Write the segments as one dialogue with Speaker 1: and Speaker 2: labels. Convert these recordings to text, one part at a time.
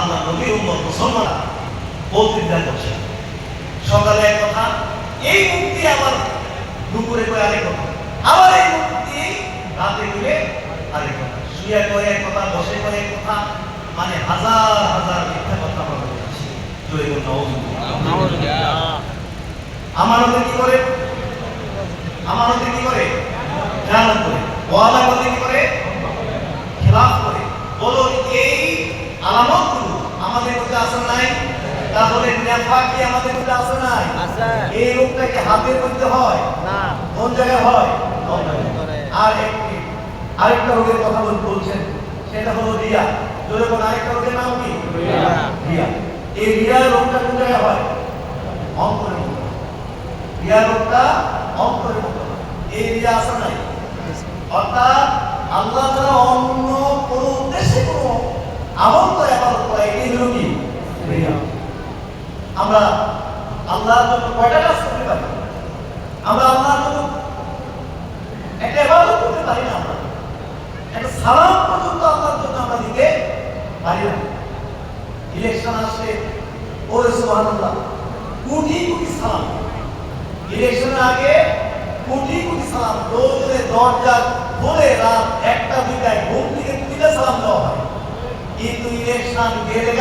Speaker 1: আল্লাহ নবীর উম্মত মুসলমান বক্তৃতা করছে। সকালে এক কথা, এই মুক্তি আবার দুপুরে করে আরেক কথা, আবার এই মুক্তি রাতে করে আরেক কথা, শুয়ে করে এক কথা, বসে করে এক কথা, মানে হাজার হাজার মিথ্যা কথা আমরা বলছি। আমানতে কি করে? আমানতে কি করে? খেয়ানত করে। ওয়াদা করতে কি করে? খেলাফ করে। বলুন এই আলামতগুলো আমাদের মধ্যে আছে নাই? তাহলে নেফাক কি আমাদের মধ্যে আছে নাই? আছে। এই রোগটা কি হাতের মধ্যে হয় না? কোন জায়গায় হয়? আর আরেকটা রোগের কথা বলছেন, সেটা হলো রিয়া। জোরে বলুন, আরেকটা রোগের নাম কি? রিয়া। এই রিয়া রোগটা কোন জায়গায় হয়? অন্তরের মধ্যে। রিয়া রোগটা অন্তরের মধ্যে। এই রিয়া আছে নাই? অর্থাৎ আল্লাহ তাআলা অন্য কোন উদ্দেশ্যে কোন আমল করে ইবাদত করে, এই হলো কি? রিয়া। আমরা আল্লাহর জন্য কয়টা কাজ করতে পারি? আমরা আল্লাহর জন্য একটা ইবাদত করতে পারি না, আমরা একটা সালাম পর্যন্ত আল্লাহর জন্য আমরা দিতে পারি না। ইলেকশন আসলে ওরে সুবহানাল্লাহ কোটি কোটি সালাম, ইলেকশনের আগে কোটি কোটি সালাম, রোজে দরজা খুলে রাত 1টা 2টায় ঘুম থেকে তুলে সালাম দেওয়া হয়। কিন্তু ইলেকশন গেলে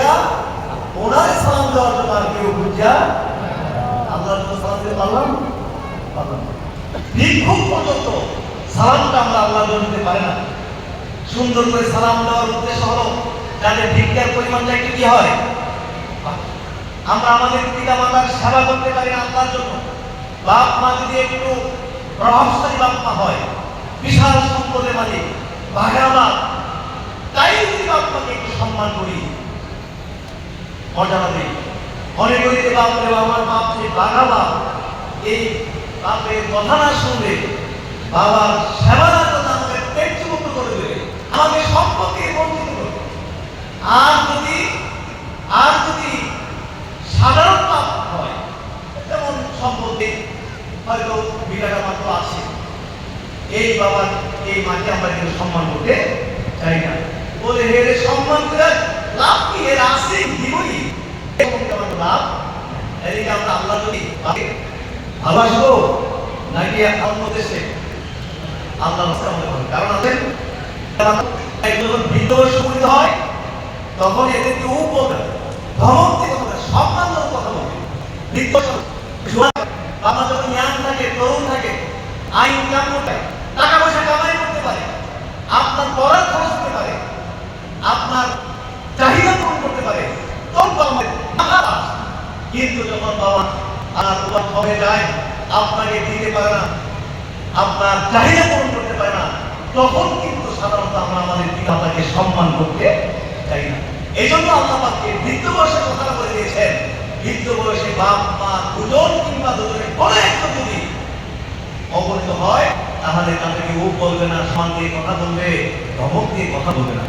Speaker 1: ওনার সালাম দেওয়ার জন্য আর কেউ বুঝা আল্লাহর জন্য সালাম দিতে পারলাম? ভিক্ষুক পর্যন্ত সালামটা আমরা আল্লাহর জন্য দিতে পারি না। সুন্দর করে সালাম দেওয়ার উদ্দেশ্য হলো যাদের ভিক্ষার পরিমাণটা একটু কি হয়। আমরা আমাদের পিতা মাতার সেবা করতে পারি না আল্লাহর জন্য। বাপ মা যদি একটু প্রভাবশালী বাপ মা হয়, বিশাল সম্পদের মালিক, ভাগাবাদ, তাই যদি বাপ মাকে একটু সম্মান করি, মর্যাদা দিই। অনেক গরিব বাপরে আমার বাপ যে ভাগাবাদ, এই বাপের কথা না শুনলে, বাবার সেবা না করলে আমাকে পেট চুমুক্ত করে দেবে, আমাকে সম্পত্তি বঞ্চিত করবে। আর যদি সাধারণ পাপ হয়, যেমন সম্পত্তি হয়তো বিঘাটা মাত্র আছে, এই বাবার এই মাকে আমরা কিন্তু সম্মান করতে চাই না। বলে হেরে সম্মান করে লাভ কি? এর আছে দিবই লাভ। এদিকে আমরা আল্লাহ যদি ভালোবাসবো নাকি অন্য দেশে আল্লাহ রাস্তা মনে করেন? কারণ আছেন যখন বৃদ্ধবয়স উপনীত হয় তখন এদেরকে উপকার ধমক দিয়ে কথা বলে, সম্মানজনক কথা বলে। বাবা যখন ইয়াং থাকে, তরুণ থাকে, আয় ইনকাম করতে, টাকা পয়সা কামাই করতে পারে, আপনার পড়ার খরচ দিতে পারে, আপনার চাহিদা পূরণ করতে পারে, তখন কিন্তু যখন বাবা আর তোমার হয়ে যায়, আপনাকে দিতে পারে না, আপনার চাহিদা পূরণ করতে পারে না, তখন কিন্তু সাধারণত আমরা আমাদের পিতামাতাকে সম্মান করতে চাই না। এই জন্য আল্লাহ পাককে বৃদ্ধ বয়সে কথা বলে দিয়েছেন, বৃদ্ধ বয়সে বাপ মা দুজন কিংবা দুজনের কোনো একজন যদি অবনীত হয়, তাহলে তাদেরকে ও বলবে না, সম্মান দিয়ে কথা বলবে, ধমক দিয়ে কথা বলবে না।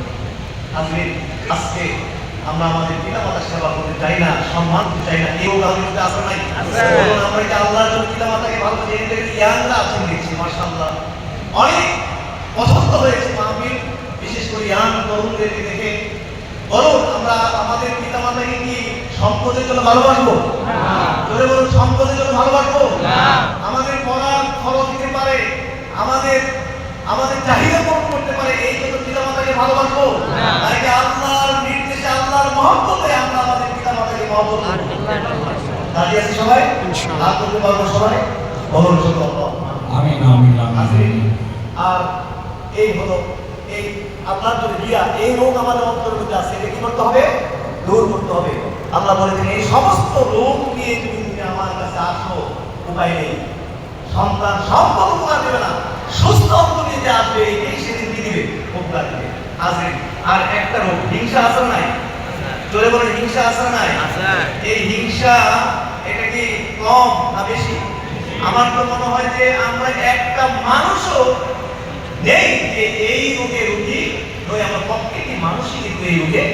Speaker 1: আজকে আমরা আমাদের পিতা মাতার সেবা করতে চাই না, সম্মান করতে চাই না, কেউ কারোর মধ্যে আসে নাই। আমরা এটা আল্লাহর জন্য পিতা মাতাকে ভালো করে এদের ইয়াংরা আছেন দেখছি, মাশাআল্লাহ অনেক পছন্দ হয়েছে মাহফিল, বিশেষ করে ইয়াং তরুণদেরকে দেখে। বলুন আমরা আমাদের পিতা মাতাকে কি সম্পদের জন্য ভালোবাসবো? জোরে বলুন, সম্পদের জন্য ভালোবাসবো? আমাদের পড়ার খরচ দিতে পারে, আমাদের চাহিদা পূরণ করতে পারে, এই জন্য পিতা মাতাকে ভালোবাসবো? নাকি আল্লাহর নির্দেশে, আল্লাহর মহব্বতে আমরা আমাদের পিতা মাতাকে মহব্বত করব? দাঁড়িয়ে আছি সবাই, হাত তুলতে পারবো সবাই? বলুন সুবহানাল্লাহ, আমিন আমিন আমিন। আর এই হলো এই আল্লাহর জন্য রিয়া, এই রোগ আমাদের অন্তরের মধ্যে আছে, এটা কি করতে হবে? দূর করতে হবে। আল্লাহ বলেছেন এই সমস্ত রোগ নিয়ে যদি তুমি আমার কাছে আসো, উপায় নেই, সন্তান সম্পদ উপকার দেবে না, সুস্থ অন্ত নিয়ে যে আসবে এই সেদিন কি দিবে? উপকার দিবে। আর একটা রোগ হিংসা আছে নাই? চলে বলে হিংসা আছে নাই? এই হিংসা এটা কি কম না বেশি? আমার তো মনে হয় যে আমরা একটা মানুষও নেই যে এই রোগে রোগী নয়, আমরা প্রত্যেকটি মানুষই কিন্তু এই রোগে